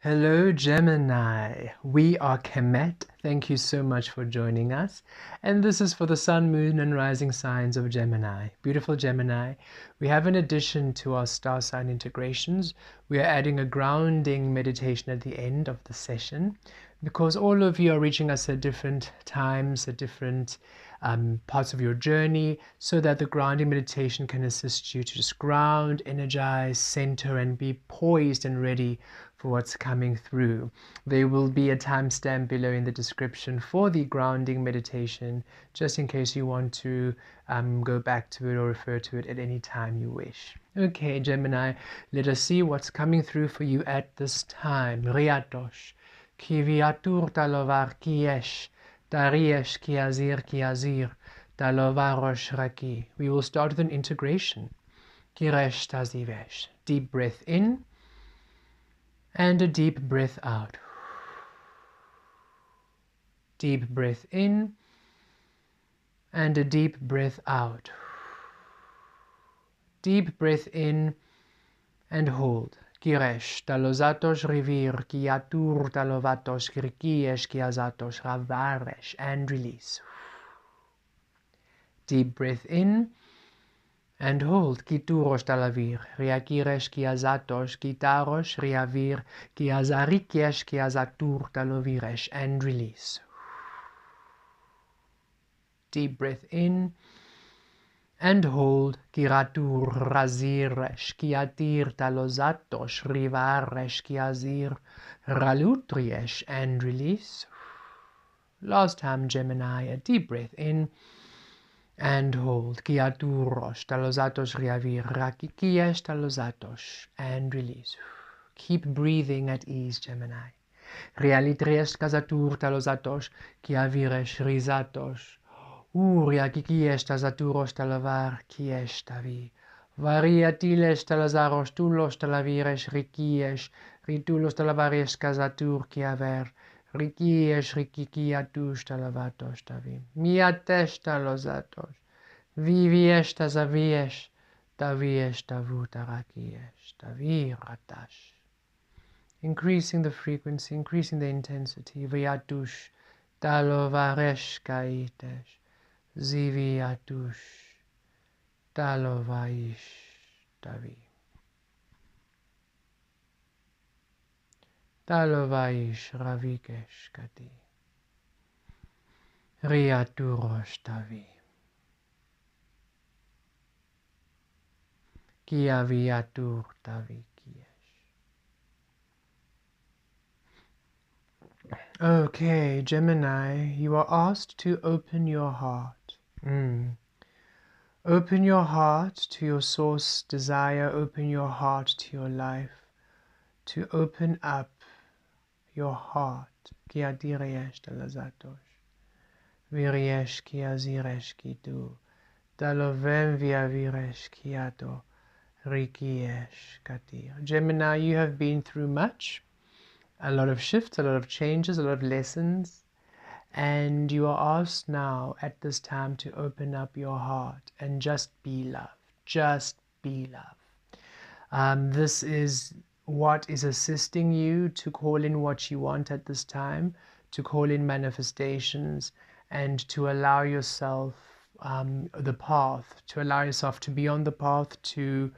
Hello, Gemini. We are Kemet. Thank you so much for joining us. And this is for the sun, moon, and rising signs of Gemini. Beautiful Gemini. We have an addition to our star sign integrations. We are adding a grounding meditation at the end of the session because all of you are reaching us at different times, at different parts of your journey, so that the grounding meditation can assist you to just ground, energize, center, and be poised and ready for what's coming through. There will be a timestamp below in the description for the grounding meditation, just in case you want to go back to it or refer to it at any time you wish. Okay, Gemini, let us see what's coming through for you at this time. Riatosh, kiviatur talovar kiesh, dariesh kiazir, talovarosh raki. We will start with an integration. Kiresh tazivesh. Deep breath in. And a deep breath out. Deep breath in and a deep breath out. Deep breath in and hold. Kiresh talozatos rivir kiatur talovatos kirkiesh kiazatos ravaresh and release. Deep breath in and hold. Kituros talavir, riakiresh kiazatos, kitaros riavir, kiazarikesh kiazatur taloviresh and release. Deep breath in and hold. Kiratur raziresh, kiatir talozatos, rivaresh kiazir, ralutriesh and release. Last time, Gemini, a deep breath in and hold. Kiaturos talozatos riavir, rakikiesh talozatos and release. Keep breathing at ease, Gemini. Realitres kazatur talozatos, kiaviresh rizatos. Riakikiesh tazaturos talavar kiesh tavi. Variatiles talazaros tulos talaviresh rikiesh, ritulos talavaresh kazatur kiaver. Rikiesh rikikiatush talavatos tavi. Miatesh talozatos. Viviesh tazaviesh. Taviesh tavutarakiesh. Taviratash. Increasing the frequency, increasing the intensity. Viatush talovaresh kaitesh. Ziviatush talovaish tavi. Talovaish ravikesh kati. Riaturosh tavi. Kiaviatur tavi kiesh. Okay, Gemini, you are asked to open your heart. Open your heart to your source desire, open your heart to your life, to open up your heart. Kia diresh talazatos, viriesh kia ziresh kitu, talovem via viresh kiato, rikiesh katir. Gemini, you have been through much, a lot of shifts, a lot of changes, a lot of lessons. And you are asked now at this time to open up your heart and just be love. Just be love. This is what is assisting you to call in what you want at this time, to call in manifestations, and to allow yourself the path, to allow yourself to be on the path, to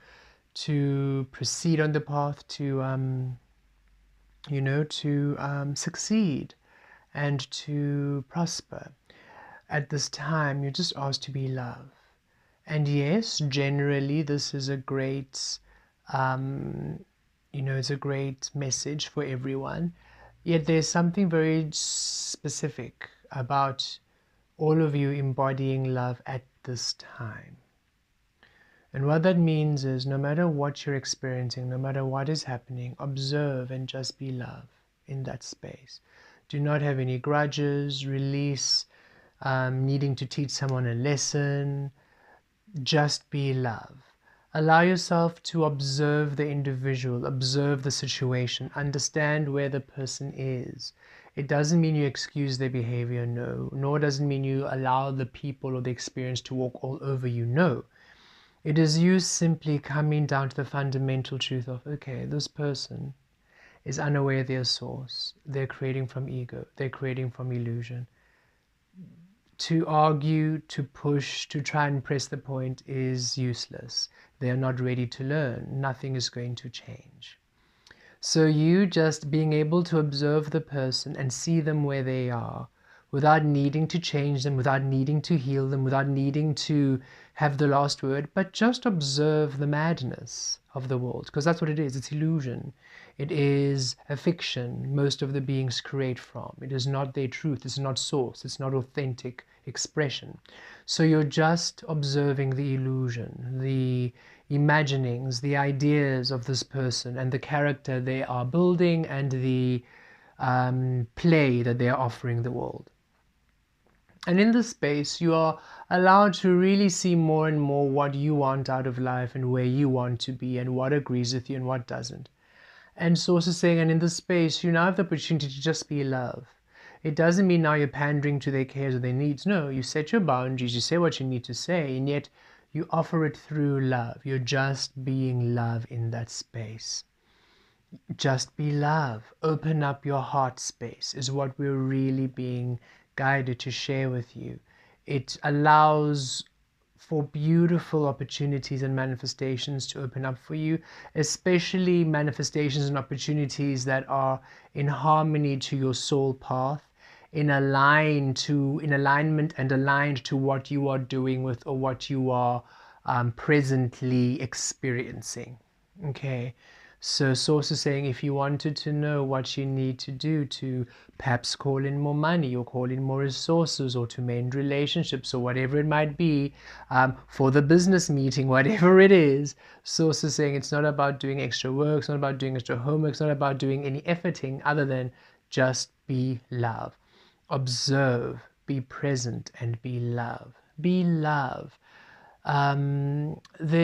proceed on the path, to succeed and to prosper. At this time, you're just asked to be love. And yes, generally, this is a great, it's a great message for everyone. Yet there's something very specific about all of you embodying love at this time. And what that means is no matter what you're experiencing, no matter what is happening, observe and just be love in that space. Do not have any grudges, release needing to teach someone a lesson. Just be love. Allow yourself to observe the individual, observe the situation, understand where the person is. It doesn't mean you excuse their behavior, no. Nor does it mean you allow the people or the experience to walk all over you, no. It is you simply coming down to the fundamental truth of, okay, this person is unaware of their source. They're creating from ego. They're creating from illusion. To argue, to push, to try and press the point is useless. They are not ready to learn. Nothing is going to change. So you just being able to observe the person and see them where they are, without needing to change them, without needing to heal them, without needing to have the last word, but just observe the madness of the world, because that's what it is. It's illusion. It is a fiction most of the beings create from. It is not their truth. It's not source. It's not authentic expression. So you're just observing the illusion, the imaginings, the ideas of this person and the character they are building and the play that they are offering the world. And in this space, you are allowed to really see more and more what you want out of life and where you want to be and what agrees with you and what doesn't. And Source is saying, and in this space, you now have the opportunity to just be love. It doesn't mean now you're pandering to their cares or their needs. No, you set your boundaries, you say what you need to say, and yet you offer it through love. You're just being love in that space. Just be love. Open up your heart space is what we're really being guided to share with you. It allows for beautiful opportunities and manifestations to open up for you, especially manifestations and opportunities that are in harmony to your soul path, in alignment and aligned to what you are doing with or what you are presently experiencing. Okay, so Source is saying if you wanted to know what you need to do to perhaps call in more money or call in more resources or to mend relationships or whatever it might be, for the business meeting, whatever it is, Source is saying it's not about doing extra work, it's not about doing extra homework, it's not about doing any efforting other than just be love. Observe, be present, and be love. Be love. There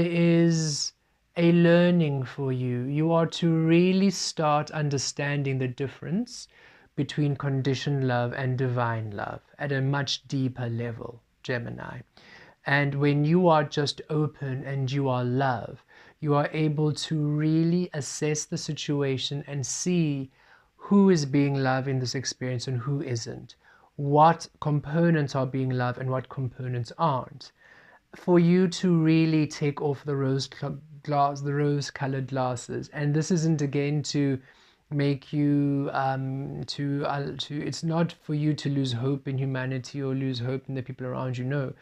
is a learning for you. You are to really start understanding the difference between conditioned love and divine love at a much deeper level, Gemini. And when you are just open and you are love, you are able to really assess the situation and see who is being loved in this experience and who isn't. What components are being loved and what components aren't. For you to really take off the rose-colored glasses, and this isn't again to make you it's not for you to lose hope in humanity or lose hope in the people around you. No,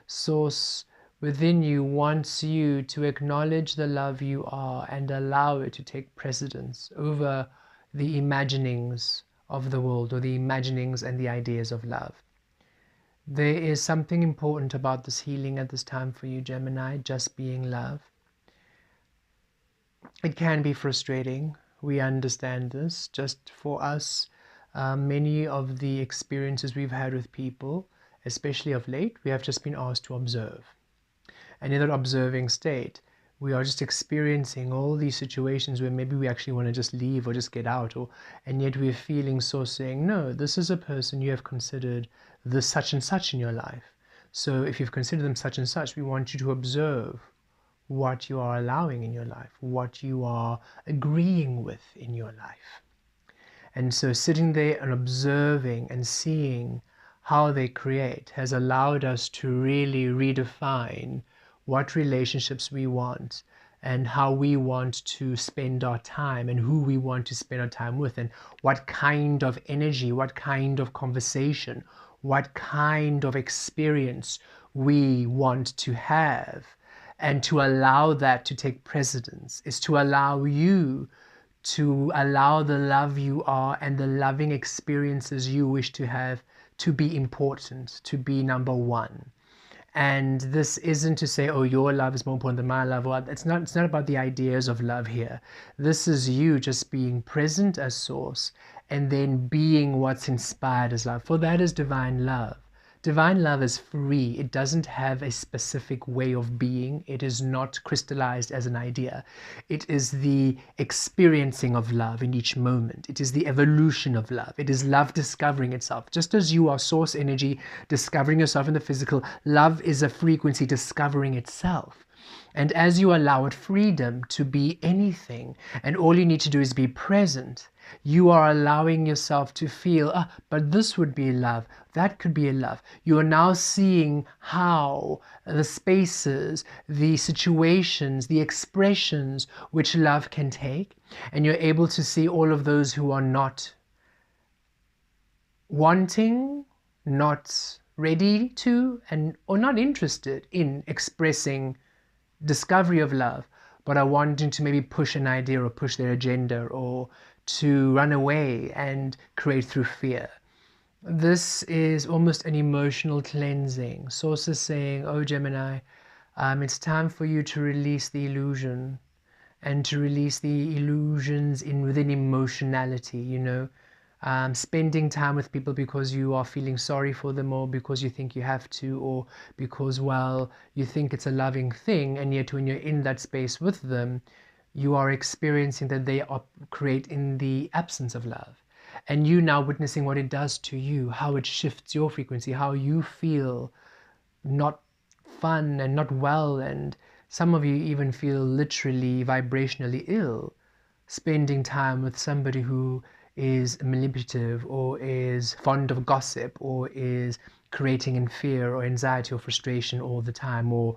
Source within you wants you to acknowledge the love you are and allow it to take precedence over the imaginings of the world or the imaginings and the ideas of love. There is something important about this healing at this time for you, Gemini, just being love. It can be frustrating. We understand this. Just for us, many of the experiences we've had with people, especially of late, we have just been asked to observe. And in that observing state, we are just experiencing all these situations where maybe we actually want to just leave or just get out, and yet we're feeling so saying, no, this is a person you have considered this such and such in your life. So if you've considered them such and such, we want you to observe what you are allowing in your life, what you are agreeing with in your life. And so sitting there and observing and seeing how they create has allowed us to really redefine what relationships we want and how we want to spend our time and who we want to spend our time with and what kind of energy, what kind of conversation, what kind of experience we want to have. And to allow that to take precedence is to allow you to allow the love you are and the loving experiences you wish to have to be important, to be number one. And this isn't to say, oh, your love is more important than my love. Well, it's not about the ideas of love here. This is you just being present as Source and then being what's inspired as love. For that is divine love. Divine love is free. It doesn't have a specific way of being. It is not crystallized as an idea. It is the experiencing of love in each moment. It is the evolution of love. It is love discovering itself. Just as you are source energy discovering yourself in the physical, love is a frequency discovering itself. And as you allow it freedom to be anything, and all you need to do is be present, you are allowing yourself to feel, but this would be love, that could be a love. You are now seeing how the spaces, the situations, the expressions which love can take, and you're able to see all of those who are not wanting, not ready to, or not interested in expressing discovery of love, but are wanting to maybe push an idea or push their agenda or to run away and create through fear. This is almost an emotional cleansing. Source is saying, oh Gemini, it's time for you to release the illusion and to release the illusions within emotionality, spending time with people because you are feeling sorry for them, or because you think you have to, or because, well, you think it's a loving thing, and yet when you're in that space with them, you are experiencing that they operate in the absence of love. And you now witnessing what it does to you, how it shifts your frequency, how you feel not fun and not well, and some of you even feel literally vibrationally ill, spending time with somebody who is manipulative or is fond of gossip or is creating in fear or anxiety or frustration all the time, or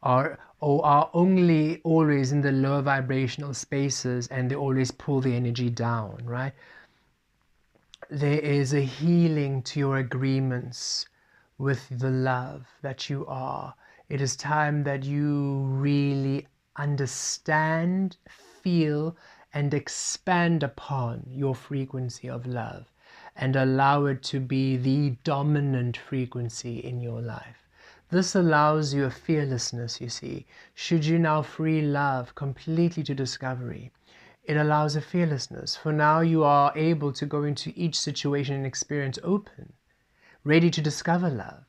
are only always in the lower vibrational spaces, and they always pull the energy down, right? There is a healing to your agreements with the love that you are. It is time that you really understand, feel, and expand upon your frequency of love and allow it to be the dominant frequency in your life. This allows you a fearlessness, you see. Should you now free love completely to discovery, it allows a fearlessness. For now you are able to go into each situation and experience open, ready to discover love.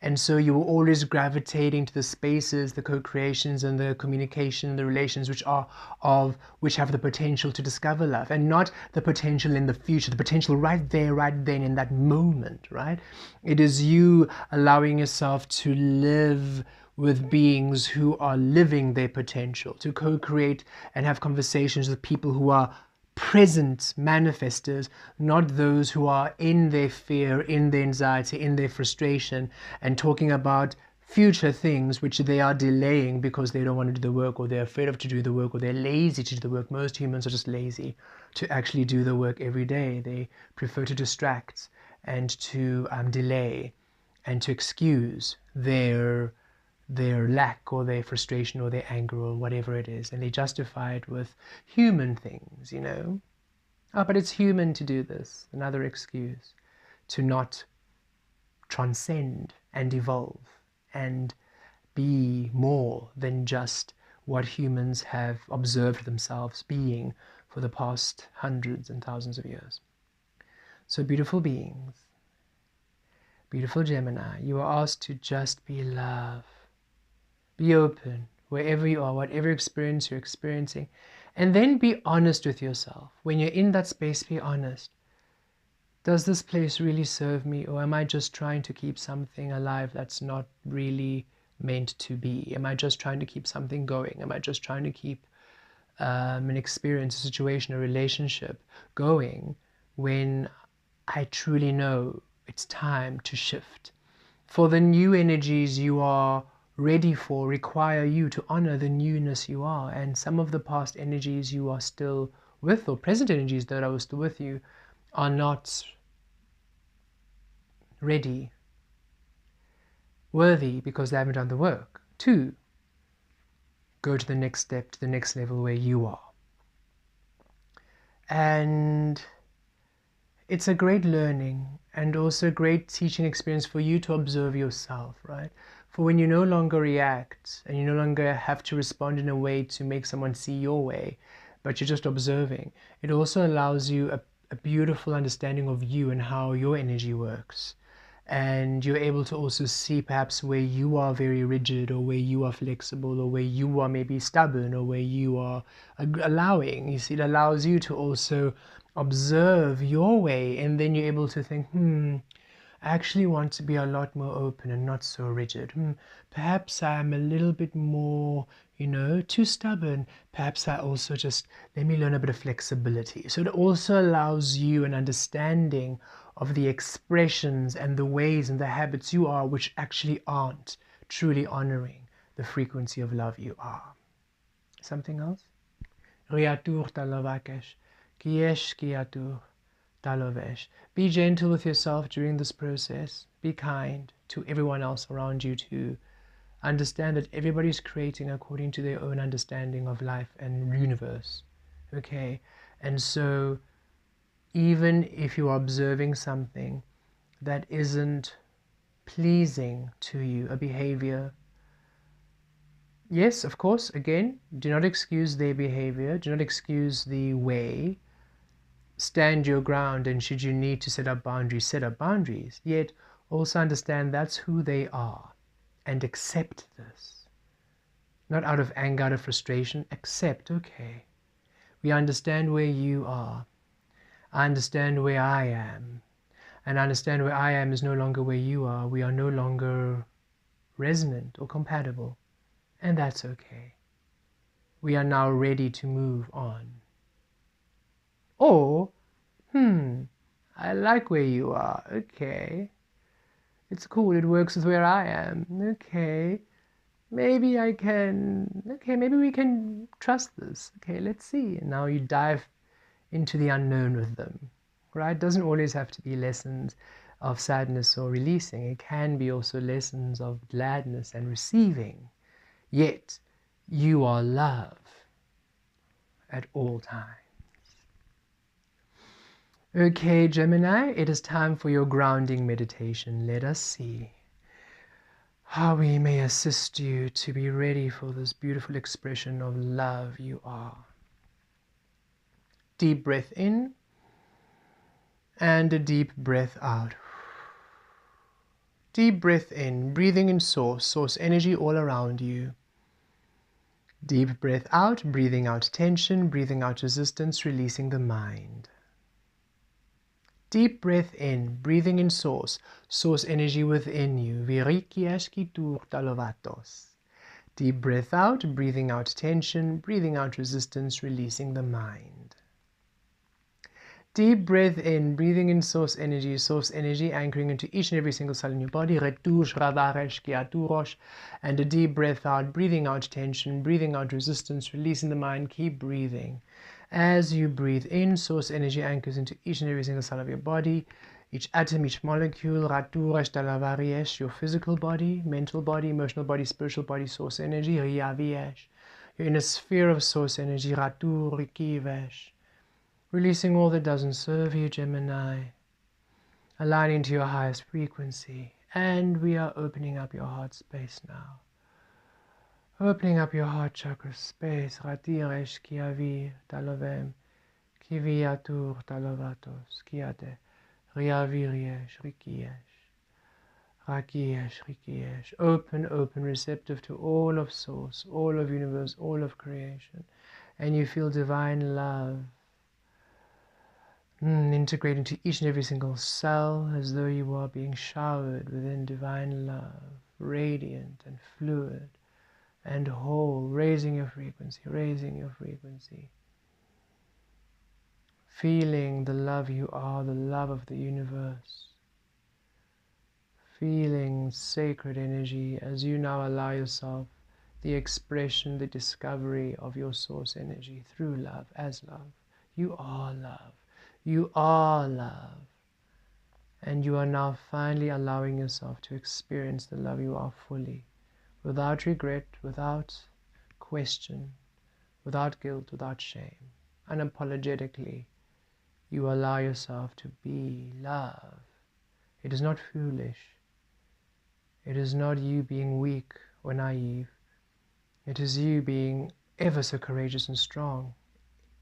And so you are always gravitating to the spaces, the co-creations and the communication, the relations which have the potential to discover love, and not the potential in the future, the potential right there, right then, in that moment, right? It is you allowing yourself to live with beings who are living their potential, to co-create and have conversations with people who are present manifestors, not those who are in their fear, in their anxiety, in their frustration, and talking about future things which they are delaying because they don't want to do the work, or they're afraid of to do the work, or they're lazy to do the work. Most humans are just lazy to actually do the work every day. They prefer to distract and to delay and to excuse their lack or their frustration or their anger or whatever it is, and they justify it with human things, but it's human to do this. Another excuse to not transcend and evolve and be more than just what humans have observed themselves being for the past hundreds and thousands of years. So beautiful beings, beautiful Gemini, you are asked to just be love. Be open wherever you are, whatever experience you're experiencing, and then be honest with yourself. When you're in that space, be honest. Does this place really serve me, or am I just trying to keep something alive that's not really meant to be? Am I just trying to keep something going? Am I just trying to keep an experience, a situation, a relationship going when I truly know it's time to shift? For the new energies you are ready for require you to honor the newness you are, and some of the past energies you are still with, or present energies that are still with you, are not ready, worthy, because they haven't done the work to go to the next step, to the next level where you are. And it's a great learning and also a great teaching experience for you to observe yourself, right? For when you no longer react and you no longer have to respond in a way to make someone see your way, but you're just observing, it also allows you a beautiful understanding of you and how your energy works. And you're able to also see perhaps where you are very rigid, or where you are flexible, or where you are maybe stubborn, or where you are allowing. You see, it allows you to also observe your way, and then you're able to think, I actually want to be a lot more open and not so rigid. Perhaps I'm a little bit more, too stubborn. Perhaps I also just, let me learn a bit of flexibility. So it also allows you an understanding of the expressions and the ways and the habits you are, which actually aren't truly honoring the frequency of love you are. Something else? Riatur talavakesh, kiesh kiatur. Be gentle with yourself during this process. Be kind to everyone else around you too. Understand that everybody's creating according to their own understanding of life and universe. Okay? And so even if you are observing something that isn't pleasing to you, a behavior, yes, of course, again, do not excuse their behavior, do not excuse the way. Stand your ground, and should you need to set up boundaries, yet also understand that's who they are and accept this. Not out of anger, out of frustration, accept, okay, we understand where you are, I understand where I am, and I understand where I am is no longer where you are, we are no longer resonant or compatible, and that's okay. We are now ready to move on. Or, I like where you are, okay. It's cool, it works with where I am, okay. Maybe we can trust this, okay, let's see. And now you dive into the unknown with them, right? It doesn't always have to be lessons of sadness or releasing. It can be also lessons of gladness and receiving. Yet, you are love at all times. Okay, Gemini, it is time for your grounding meditation. Let us see how we may assist you to be ready for this beautiful expression of love you are. Deep breath in and a deep breath out. Deep breath in, breathing in source energy all around you. Deep breath out, breathing out tension, breathing out resistance, releasing the mind. Deep breath in, breathing in source energy within you. Deep breath out, breathing out tension, breathing out resistance, releasing the mind. Deep breath in, breathing in source energy anchoring into each and every single cell in your body. And a deep breath out, breathing out tension, breathing out resistance, releasing the mind. Keep breathing. As you breathe in, source energy anchors into each and every single cell of your body, each atom, each molecule, your physical body, mental body, emotional body, spiritual body, source energy, you're in a sphere of source energy, releasing all that doesn't serve you, Gemini, aligning to your highest frequency, and we are opening up your heart space now. Opening up your heart chakra space. Ratiresh kiavi talovem. Kiviatur talovatos. Kiate. Riaviriesh rikiesh. Rakiesh rikiesh. Open, receptive to all of source, all of universe, all of creation. And you feel divine love integrating to each and every single cell as though you are being showered within divine love, radiant and fluid and whole, raising your frequency, feeling the love you are, the love of the universe, feeling sacred energy as you now allow yourself the expression, the discovery of your source energy through love, as love. You are love. You are love. And you are now finally allowing yourself to experience the love you are fully, without regret, without question, without guilt, without shame. Unapologetically, you allow yourself to be love. It is not foolish. It is not you being weak or naive. It is you being ever so courageous and strong,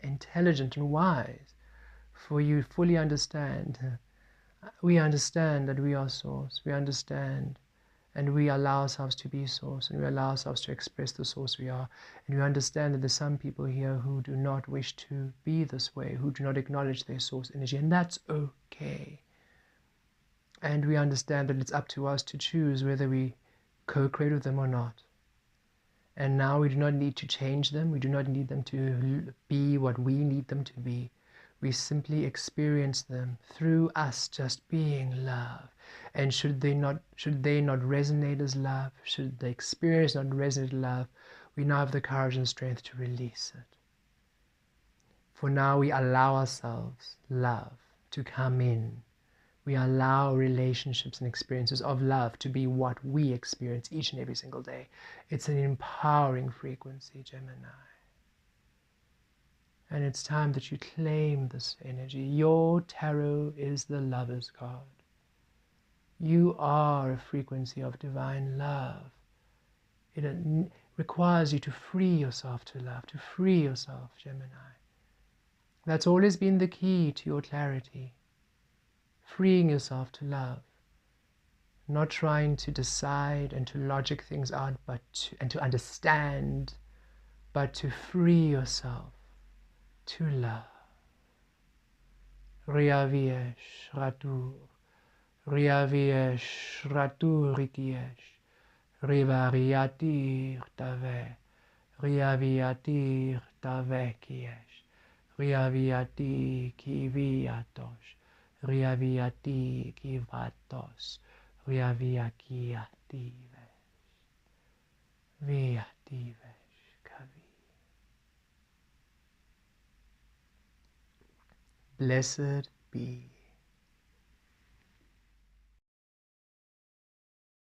intelligent and wise, for you fully understand. We understand that we are source. We understand, and we allow ourselves to be source, and we allow ourselves to express the source we are. And we understand that there's some people here who do not wish to be this way, who do not acknowledge their source energy, and that's okay. And we understand that it's up to us to choose whether we co-create with them or not. And now we do not need to change them. We do not need them to be what we need them to be. We simply experience them through us just being love. And should they not resonate as love, should the experience not resonate as love, we now have the courage and strength to release it. For now we allow ourselves love to come in. We allow relationships and experiences of love to be what we experience each and every single day. It's an empowering frequency, Gemini. And it's time that you claim this energy. Your tarot is the Lover's card. You are a frequency of divine love. It requires you to free yourself to love, to free yourself, Gemini. That's always been the key to your clarity. Freeing yourself to love. Not trying to decide and to logic things out and to understand, but to free yourself to love. Riaviesh Ratur, Riaviesh Ratur Rikiesh, Rivariatir Tave, Riaviatir Tavekiesh, Riaviati Kiviatosh, Riaviati Kivatos, Riaviakiativesh, Viativesh Kavi. Blessed be